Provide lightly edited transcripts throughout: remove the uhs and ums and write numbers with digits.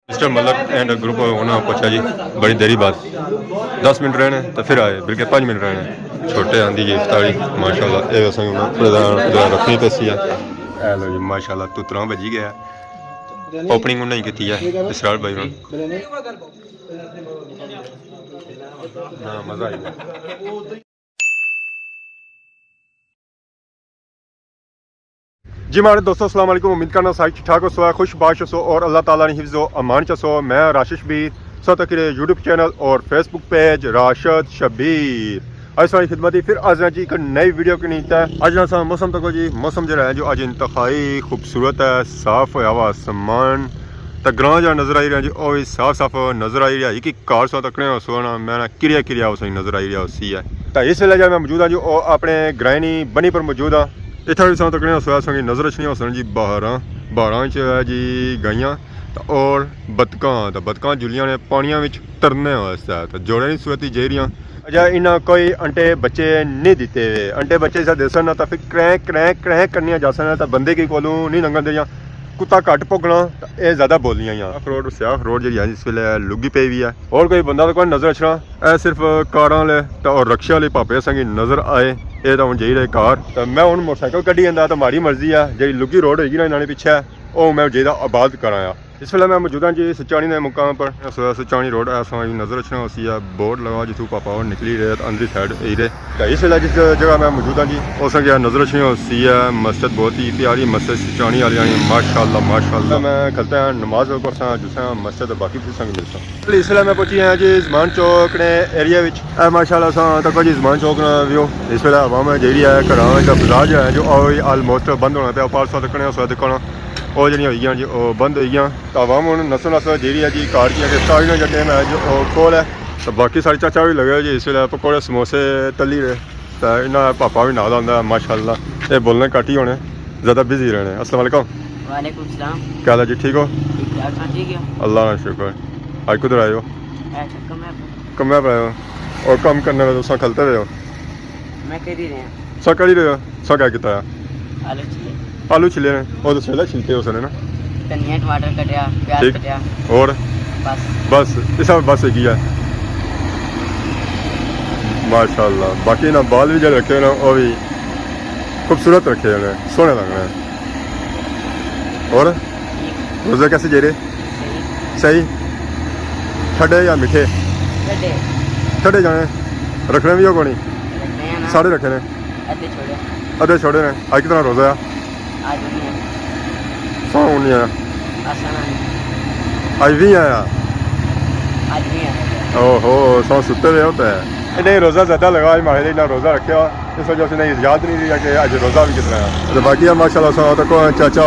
Mister Malak and group उन्होंने पूछा जी बड़ी देरी बाद 10 मिनट रहने तो फिर आए बल्कि 5 मिनट रहने छोटे आंदी जी इफ्तारी माशाल्लाह ये रखनी पैसी है लो जी माशाल्लाह तू 3 बजी गया ओपनिंग उन्हें की है इसरार भाई ने मज़ा आई जी हमारे दोस्तों अस्सलाम वालेकुम। उम्मीद करना सारी ठीक ठाक हो खुश बाश हो और अल्लाह ताला ने हिफ्ज़ो अमान चसो। मैं राशिद शबीर सत यूट्यूब चैनल और फेसबुक पेज राशिद शबीर आज सारी खिदमत फिर आज जी एक नई वीडियो की नीत है। अज ना मौसम तक जी मौसम जो है जो अज इंतहाई खूबसूरत है साफ होया हुआ आसमान तो ग्रां जहाँ नज़र आई रहा जी और साफ साफ नज़र आई रहा एक कार सौ तकने सोना मैं किरिया किरिया उस नज़र आई रहा उसी है तो इस वेले जो मैं मौजूद हाँ जी और अपने ग्राइनी बनी पर मौजूद हाँ इतना भी सौ तकने सोया संगी नज़र अच्छी सन जी बारां च है जी गाइयाँ और बतकां जुलियां ने पानिया में तरने वास्ते तो जोड़े नहीं सुती जे रही अजा इन्हें कोई अंटे बच्चे नहीं दिते हुए अंटे बच्चे से दसन ना तो फिर क्रैंक क्रैंक क्रैंक करनी जा सन तो बंदे की कोलों नहीं लंघन दियाँ कुत्ता घट भुगना ये ज़्यादा बोलियां रोड सियाख रोड जी जिस वे लुगी पे भी है और कोई बंदा तो कोई नज़र अच्छा ए सिर्फ कारां वाले और रक्शे वाले भापे संगी नज़र आए ये तो हम जी रहे कार तो मैं हूँ मोटरसाइकिल कड्ढी जाता तो माड़ी मर्जी है जी लुगी रोड होगी ना इन्होंने पिछे वो मैं जी आबाद कराया इस वे मैं मौजूद हाँ जी सचानी के मुकाम पर सचानी रोड ऐसा नज़र अच्छा उसी है बोर्ड लगा जितों पापा और निकली रहे तो अंदरी साइड ही रहे तो इस वे जिस जगह मैं मौजूद हाँ जी उस नज़र अच्छी उसी है मस्जिद बहुत ही प्यारी मस्जिद सचानी वाली माशाल्लाह माशाल्लाह मैं खलता है नमाज पढ़सा जुसा मस्जिद बाकी फिर संग मिलता इस वे मैं पहुंची हाँ जी जमान चौक ने एरिया माशाल्लाह तक जी जमान चौक ना व्यू इस वे आवाम जी है घर बाजार जो है जो आलमोस्ट बंद होना पाया पारसों तकने उस दुकान वो जी हुई जी बंद हुई तो आवाम हूँ नस्ल नस्ल जी है जी कार की इफ्तारी का टाइम है जो कोल है तो बाकी सारी चाचा भी लगे जी इस वे पकौड़े समोसे तली रहे तो इन्हें पापा भी नाल आता माशाल्लाह ये बोलने घट ही होने ज़्यादा बिजी रहने। अस्सलाम वालेकुम। वालेकुम सलाम। क्या हाल है जी ठीक हो? ठीक है अल्लाह का शुक्र। आज किधर आए हो? कमरे पर आए हो और काम करने में तुम खलते रहे हो? मैं कर ही रहे हो सो क्या किया? आलू छिले ने और तो सवेला छिलते हो उसने ना धनिया टमाटर कटिया प्याज कटिया और बस इस बस एक ही है माशाल्लाह। बाकी ना बाल भी जो रखे ना वो भी खूबसूरत रखे हैं सोने लग रहे हैं। और रोज़े कैसे जे रहे? सही ठंडे या मीठे? ठंडे जाने रखने भी हो को नहीं सारे रखे ने अद्धे छोड़े ने। आज कितना रोज़ा है? नहीं आया आज भी आया ओहो सौ सुते हुए होता है नहीं रोज़ा ज़्यादा लगा हमारे लिए ना रोज़ा रखा इस वजह से नहीं याद नहीं रही कि आज रोज़ा भी कितना है। तो बाकी माशाल्लाह सौ तक चाचा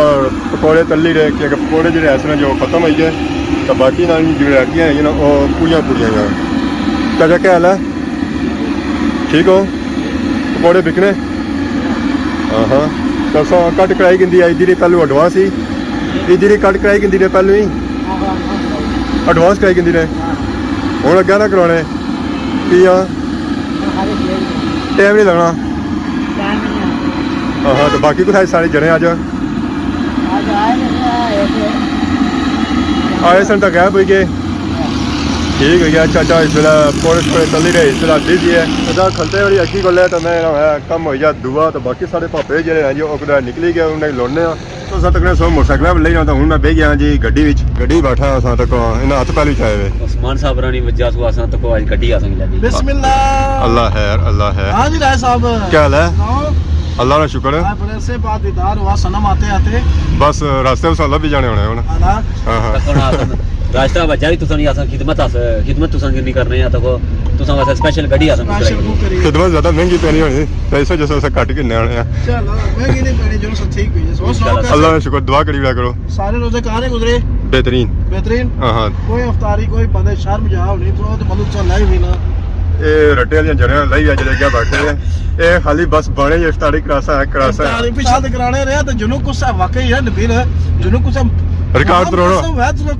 पकौड़े तली रहे कि पकौड़े जो ऐसे जो ख़त्म हुई है तो बाकी ना जो रहती हैं ना वो पूरियाँ चाचा क्या हाल है ठीक हो? पकौड़े बिकने हाँ तो सौ कट कराई गिंदी इधर पहलू एडवांस ही इधर कट कराई गिंदी ने पहलू ही एडवांस कराई गिंदी ने हूँ अग्गे ना करवाने की टाइम नहीं लगना हाँ तो बाकी कुछ सारे जने अज आए सन तो गैप हो गए ठीक हो गया। चाचा इस वे पौड़े शोड़े तली रहे इस वे बिजी है खलते बड़ी अच्छी गल है तो मैं कम हो गया दुआ तो बाकी सारे भापे जो हैं जी वो निकली गए उन्हें लौने तो अस तक सौ मोटरसाइकिल ले जाता हूँ मैं बह गया जी गड्डी बैठा अस तक इन्हें हथ पहलू चाहे हुए उस्मान साहब रानी वजह सो अस तक आज गड्डी आ संग बिस्मिल्लाह अल्लाह है हां जी राय साहब क्या हाल है? अल्लाह का शुक्र है बड़े से बात दीदार हुआ सनम आते आते बस रास्ते में सब भी जाने होने हुन हां रास्ता बच्चा भी तुसा नहीं आसा खिदमत तुसा नहीं करने या तो तुसा वास्ते स्पेशल गाड़ी आसा खिदमत ज्यादा महंगी तो नहीं होनी पैसे जैसे ऐसा काट के आने हैं चलो महंगी नहीं पड़ी जो सब ठीक हुई है अल्लाह का शुक्र दुआ करी करो सारे रोजे कहां गुजरे बेहतरीन हां कोई इफ्तारी कोई बंदे शर्म जाओ नहीं तो मतलब चल लाई भी ना ये रट्टे वाली जड़े लाई आज क्या बैठे हैं ये खाली बस बड़े इफ्तारी करासा है पिछले कराने रहे तो जुनू कुछ वाकई है नबील जुनू कुछ रिकॉर्ड तोड़ो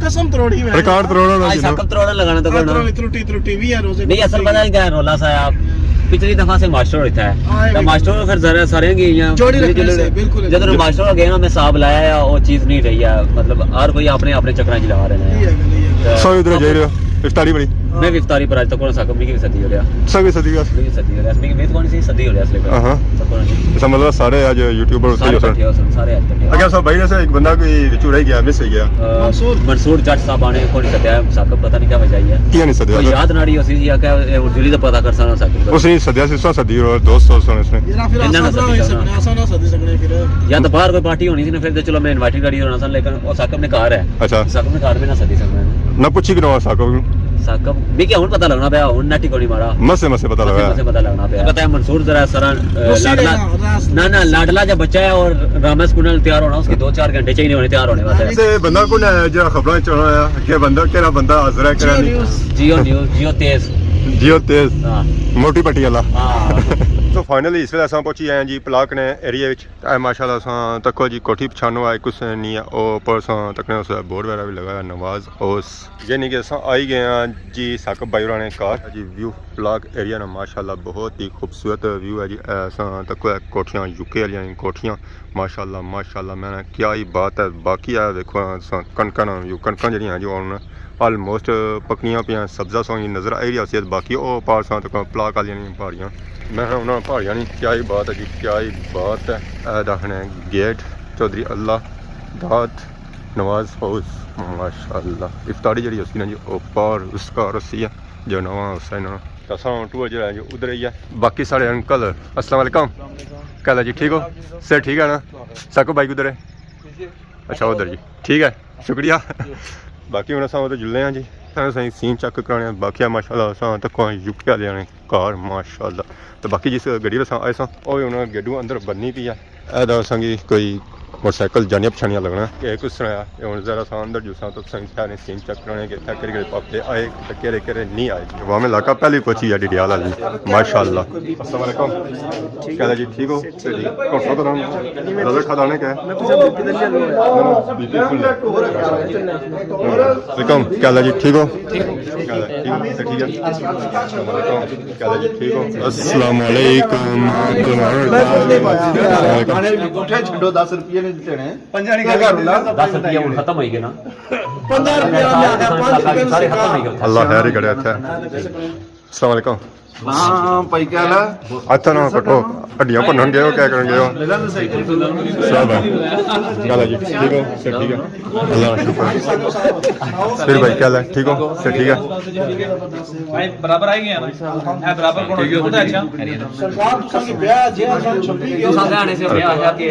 कसम तोड़ी है रिकॉर्ड तोड़ो ना सब तोड़ने लगाना तो त्रुटि भी है रोजे नहीं असल पता नहीं क्या रोला सा आप पिछली दफा से मास्टर होता है तो मास्टर फिर जरा सारे गए जब मास्टर गए ना मैं हिसाब लाया वो चीज नहीं रही है मतलब हर कोई अपने अपने चक्कर च लगा रहे हैं ਸੋ ਇਧਰ ਜਾਈ ਰਿਹਾ ਇਫਤਾਰੀ ਬੜੀ मैं भी इफ्तारी पर आज तक कौन सा कमी की सदी हो रहा ਸਭੀ ਸਦੀ ਦਾ मेरी सदी हो रहा मेरी मेहनत कौन सी सदी हो रहा असली पर ਹਾਂ इसका मतलब सारे आज यूट्यूबर उत्ते सारे ही बैठे हो सारे आज बैठे अगर सब भाई जैसे एक बंदा कोई विचू रह गया मिस हो गया मंसूर जट साहब आने कौन सदया साकब पता नहीं क्या वजह है किया नहीं सदया कोई याद नाड़ी होसी या क्या जुली दा पता कर सकना साकब उसने सदया से उसने सदी और दोस्त सुने उसने या तो बाहर कोई पार्टी होनी थी ना फिर तो चलो मैं इनवाइटेड करी होना सन लेकिन वो साकब ने कार है अच्छा साकब ने कार में ना सदी सकना ना पूछी कि साको साकब भी क्या हुन पता लगना पे हुन नाटी कोनी मारा मसे पता लगा मसे पता लगना पे पता है मंसूर जरा सरा लाडला ना लाडला जब बच्चा है और रामेश कुंडल तैयार होना उसके 2-4 घंटे चाहिए होने तैयार होने वाला है से बंदा को ना जो खबरें चल रहा है कि बंदा केड़ा बंदा हाजिर है केड़ा नहीं जियो न्यूज़ जियो तेज हां मोटी पट्टी वाला हां तो फाइनली इस वे असां पहुंची आए हैं जी पलाक ने एरिया विच माशाल्लाह असां तको जी कोठी पछानो आए कुछ नहीं है ओ पर असां तकने उस बोर्ड वगैरह भी लगाया नवाज हाउस यानी कि असां आई गए हैं जी साकब भाई ने कार जी व्यू पलाक एरिया ना माशाल्लाह बहुत ही खूबसूरत व्यू है जी असां तको कोठियां यूके वाली कोठियां माशाल्लाह मैंने क्या ही बात है बाकी है देखो असां कणकां व्यू कणकां जड़ियां जो हुन ऑलमोस्ट पकनियां पियां सब्जा सोई नज़र आई रही है बाकी ओ पार असां तक पलाक वाली पहाड़ियां मैं उन्होंने पहाड़ियां नहीं क्या ही बात है जी क्या ही बात है दाखने गेट चौधरी अल्लाह दात नवाज हाउस माशाल्लाह इफ्तारी जी उसकी ना जी पार उसका रस्सी है जो नवा हुसैन टूर जो है जो उधर ही है बाकी सारे अंकल अस्सलाम वालेकुम कहला जी ठीक हो सर ठीक है ना साको भाई उधर है अच्छा उधर जी ठीक है शुक्रिया बाकी हूँ अस जुल्ले हैं जी सही सीन चेक कराने बाकी माशाल्लाह असां तक यूके वाले ने कार माशाल्लाह तो बाकी जिस गड्डी अस आए सां उन्होंने गेडू अंदर बननी पी है असांगी कोई मोटरसाइकिल जानिया पछानिया लगना कि कुछ सुनाया हूँ जरा सा अंदर जो तो सारे सीन चेक कराने के इतना केड़े पापे आए केड़े केड़े नहीं आए वाह में इलाका पहले पहुंची है डिडियाल वाली माशाल्लाह अस्सलाम वालेकुम क्या जी ठीक हो कौन सा नजर खदाने क्या वेलकम क्या जी ठीक हो ठीक हो अस्सलाम वालेकुम छो 10 रुपये नहीं देने 10 रुपये हुन खत्म हो गए ना 15 रुपये सारे खत्म हो गए अल्लाह खैर ही करे अच्छा अस्सलाम वालेकुम हां भाई क्या ला अच्छा ना कटो हड्डियां भनन गए हो क्या करन गए हो सब है चलो जी ठीक हो सर ठीक है अल्लाह शुक्र फिर भाई क्या है ठीक हो सर ठीक है भाई बराबर आई गए ना बराबर कौन ठीक है अच्छा सरकार तुसा की ब्याह जे 26 तो सामने आने से ब्याह है कि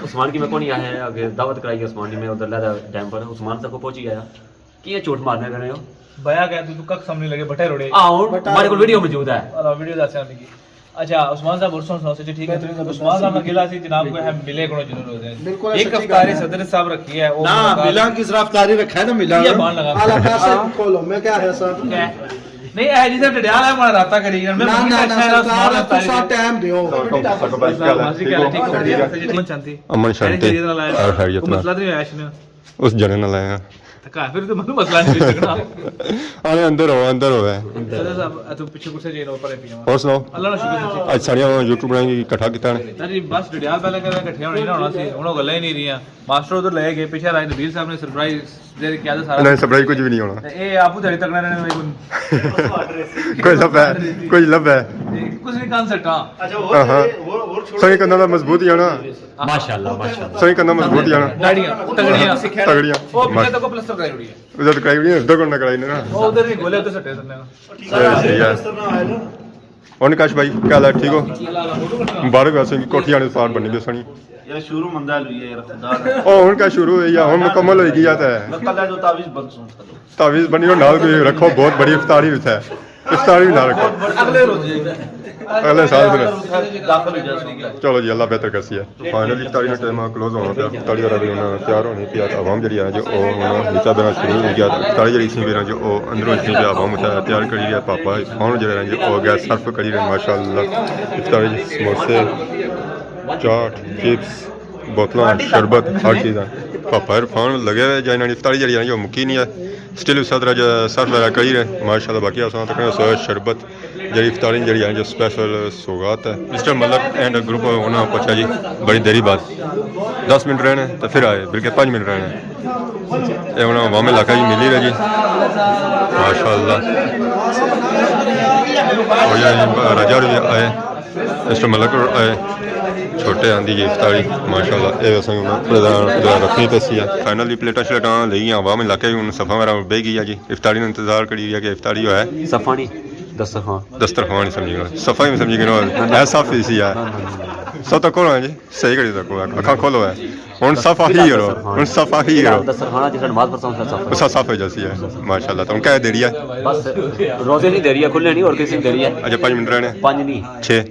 उस्मान की में कौन आया है आगे दावत कराई है उस्मान में उधर लादा डैम पर उस्मान तक पहुंच गया कि ये चोट मारने गए हो बया गया तू कक सामने लगे बटे रोड़े हमारे को वीडियो मौजूद है और वीडियो दस की अच्छा उस्मान साहब उर्सों सौ से ठीक है उस्मान साहब ने गिला सी जनाब को है मिले को जरूर हो बिल्कुल जाए एक अफ्तारी सदर साहब रखी है वो ना मिलान की सिर्फ अफ्तारी रखा है ना मिलान ये बाण लगा आला पैसे खोलो मैं क्या है सर नहीं है जिसे डडियाल है हमारा राता करी मैं ना ना ना सरकार तुसा टाइम दियो अमन शांति अमन शांति और खैरियत ना मसला नहीं है इसने उस जने ना लाया फिर तो मनु मसला नहीं सकना अरे अंदर हो है सदर साहब तू पीछे कुछ चाहिए ऊपर है पिया और सुनाओ अल्लाह का शुक्र आज साड़ियां यूट्यूब बनाएंगे इकट्ठा कितना ने नहीं बस डडियाल पहले कर इकट्ठे होने ना होना सी उन्होंने गल्ला ही नहीं रही मास्टर उधर ले गए पीछे राय नबील साहब ने सरप्राइज दे क्या था सारा नहीं सरप्राइज कुछ भी नहीं होना ए आपू धड़ी तक रहने में कोई लब है कुछ नहीं कान सकता हां सही करना तो मजबूत ही है ना माशाल्लाह सही करना मजबूत ही है ना डाड़ियां तगड़ियां तगड़ियां वो पीछे तो को प्लास्टर कराई हुई है उधर तो कराई नहीं उधर करना कराई ना वो उधर नहीं गोले उधर सटे सरने सही है और निकाश भाई क्या हाल है ठीक हो मुबारक वैसे कोठियां ने सार बननी बेसनी यार शुरू मंदा हुई है यार खुदा ओ हुन का शुरू है या हुन मुकम्मल हो गई जाता है कल जो तावीज बन सुन तावीज बनी और नाल कोई रखो बहुत बड़ी इफ्तारी भी है इफ्तारी भी ना रखो अगले रोज अगले साल फिर दाखिल हो जाए चलो जी अल्लाह बेहतर करसी है फाइनली इफ्तारी का टाइम क्लोज होना पिया इफ्तारी वाला भी होना तैयार होनी पिया आवाम जड़ी है जो नीचा देना शुरू हो गया इफ्तारी जड़ी सी बेरा जो अंदरों इतनी भी आवाम तैयार करी रहा पापा फोन जड़े जो हो गया सर्फ करी रहे माशाल्लाह इफ्तारी समोसे चाट चिप्स बोतल शरबत हर चीज़ पापा इरफान लगे हुए जाए इफ्तारी जड़ी जो मुक्की नहीं है स्टिल उस तरह सर्व वगैरह करी रहे माशाल्लाह। बाकी असां तक शरबत जी इफ्तारी जी जो स्पेशल सौगात है मिस्टर मलक एंड ग्रुप उन्होंने पूछा जी बड़ी देरी बाद 10 मिनट रहने तो फिर आए बल्कि 5 मिनट रहने ये उन्होंने वाम इलाका जी मिली रहे जी माशाल्लाह। और राजा भी आए मिस्टर मलक आए छोटे आंदी जी इफ्तारी माशाल्लाह। ये रखनी पैसी है फाइनली प्लेटा शलेटा ले गई वाम इलाके हूँ सफ़ा मेरा बह गई है जी इफ्तारी ने इंतजार करी है कि इफ्तारी जो है सफानी दस्तरखान नहीं समझी गए सफ़ा ही समझी गए है साफ ही सी है सब तक खोलो है जी सही करी तक अखा खोलो है हूँ सफ़ा ही करो हूँ सफ़ा ही करो दस्तरखाना जिस नमाज पढ़ता हूँ उसका साफ हो जाती है माशाल्लाह। तो क्या देरी है बस रोजे नहीं दे रही है खुले नहीं और किसी दे रही है अच्छा 5 मिनट रहने 5 नहीं 6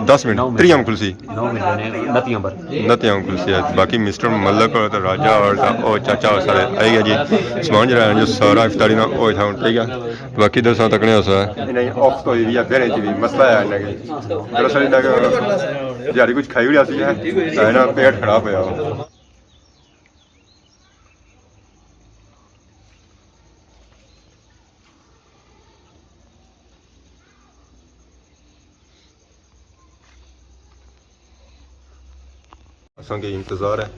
10 मिनट 3 खुलसी 9 मिनट नतियां पर नतियां खुलसी है। बाकी मिस्टर मलक और तो राजा और ओ चाचा और सारे आई गया जी समान जो है जो सारा इफ्तारी ना ओ था ठीक है। बाकी दसा तकने हो सा नहीं ऑफ तो ये बेरे जी मसला है ना कि दरअसल इनका यारी कुछ खाई हुई आसी है ना पेट खराब होया असां के इंतजार है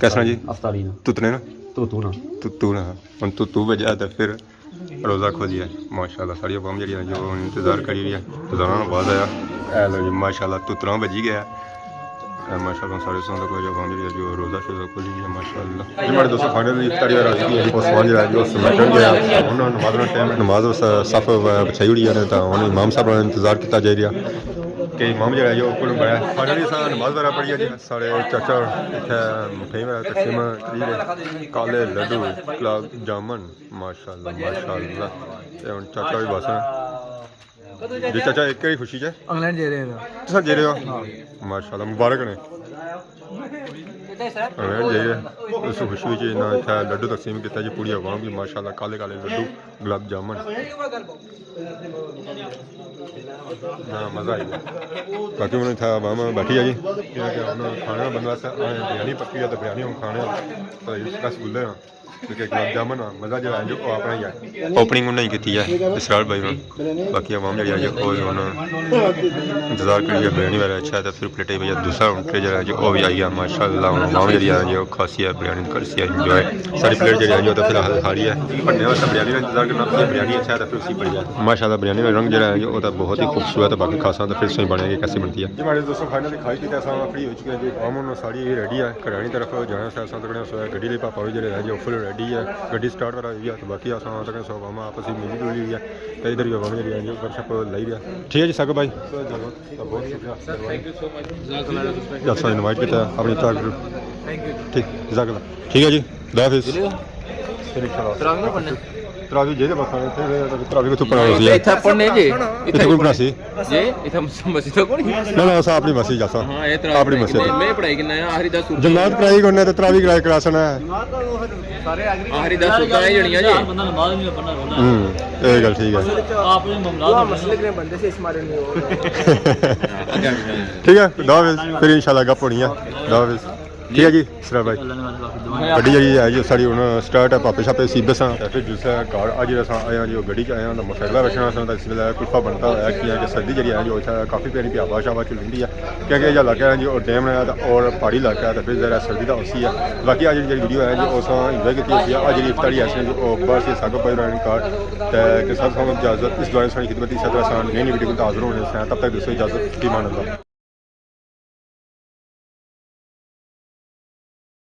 कैसा जी अफ्तारी ना तुतने ना तू ना तू ना हम तू बजा तो फिर रोज़ा खोलिया माशाल्लाह सारी कौम जी जो इंतजार करी रही है रोज़ाना नमाज आया ए लो जी माशाल्लाह तुतरा बजी गया माशाल्लाह सारे संत को जो कौम जी जो रोज़ा शोज़ा खोली है माशाल्लाह। जी हमारे दोस्तों खाने की इफ्तारी और उस्मान जो है जो समेटन गया उन्होंने नमाज टाइम नमाज सफ़ बछाई हुई है तो उन्होंने इमाम साहब ने इंतजार किया जा रहा कि इमाम जो है जो उनको बड़ा फाइनली नमाज वगैरह पढ़ी है जी सारे चाचा इतने मिठाई वगैरह तकसीम करी काले लड्डू गुलाब जामुन माशाल्लाह माशाल्लाह चाचा भी बस जी चाचा एक ही खुशी है इंग्लैंड जे रहे हैं तुम जे रहे हो माशाल्लाह मुबारक ने इंग्लैंड जाइए उस खुशी में ना इतना लड्डू तकसीम किया जी पूरी अवाम भी माशाल्लाह काले काले लड्डू गुलाब जामुन हाँ मज़ा आई बाकी उन्होंने था वाम बैठी है जी खाने बनवा बिरयानी पक्की है तो बिरयानी हम खाने रसगुल्ले हैं गुलाब जामुन मज़ा जो है जो अपना ही है ओपनिंग उन्हें की है इसरार भाई ने बाकी आवाम जी है जो इंतजार करिए बिरयानी वगैरह अच्छा है तो फिर प्लेटें भैया दूसरा उनके जो है जो भी आई है माशाल्लाह आवाम जी है जो खासी है बिरयानी करसी है जो है सारी प्लेट जो है जो तो फिलहाल खा रही है बनने वाला बिरयानी का इंतजार करना बिरयानी अच्छा है तो फिर उसी पड़ जाए माशाल्लाह बिरयानी का रंग जो है जो तो बहुत ही खूबसूरत है बाकी खासा तो फिर सही बनेगी कैसी बनती है जी हमारे दोस्तों फाइनली खाई पी फ्री हो चुके हैं जी आम सारी रेडी है करानी तरफ जाना गड्डी ले पापा जो है जो फुल रेडी है गड्डी स्टार्ट करा हुई है तो बाकी असां तक सब आम आपस में मिली जुली हुई है तो इधर भी आवाम जी गपशप लाई रहा ठीक है जी सागर भाई बहुत शुक्रिया इन्वाइट किया अपनी ठीक जजाकल्लाह ठीक है जी हाफिज़ तरावी जे बस तरावी को पढ़ा सी इथे पढ़ने जी इथे कोई पढ़ा सी जे इथे मस्जिद को नहीं ना ना सा अपनी मस्जिद जासा हां ये तरावी अपनी मस्जिद मैं पढ़ाई करना है आखिरी 10 सूरत जन्नत पढ़ाई करना तो तरावी कराई क्लासना है आखिरी 10 सूरत आई जणियां जी बंदा नमाज नहीं पढ़ना रोना ये गल ठीक है आपने ममलाद मसले के बंदे से इस मारे नहीं हो ठीक है दावेज फिर इंशाल्लाह गप होनी है दावेज ठीक है जी सर भाई गड्डी जी है जो साड़ी हूँ स्टार्ट है पापे छापे सी बसा फिर जिस घर अज आए जो गड्डी च आए मोटरसाइकिल बचना तो इस वे कुल्फा बनता है कि सर्दी जी है जो काफ़ी प्यारी प्यावा शावा चलती है क्योंकि यह इलाका है जो डैम है और पहाड़ी इलाका है तो फिर जरा सर्दी का उसी है बाकी अज जी वीडियो है जो उस इंजॉय की अज जी इफ्तारी ऐसे जो बस सागर भाई कार के साथ इजाजत इस दौरान सारी खिदमत इस तरह नई वीडियो को हाजिर होने से तब तक दोस्तों इजाजत की मानता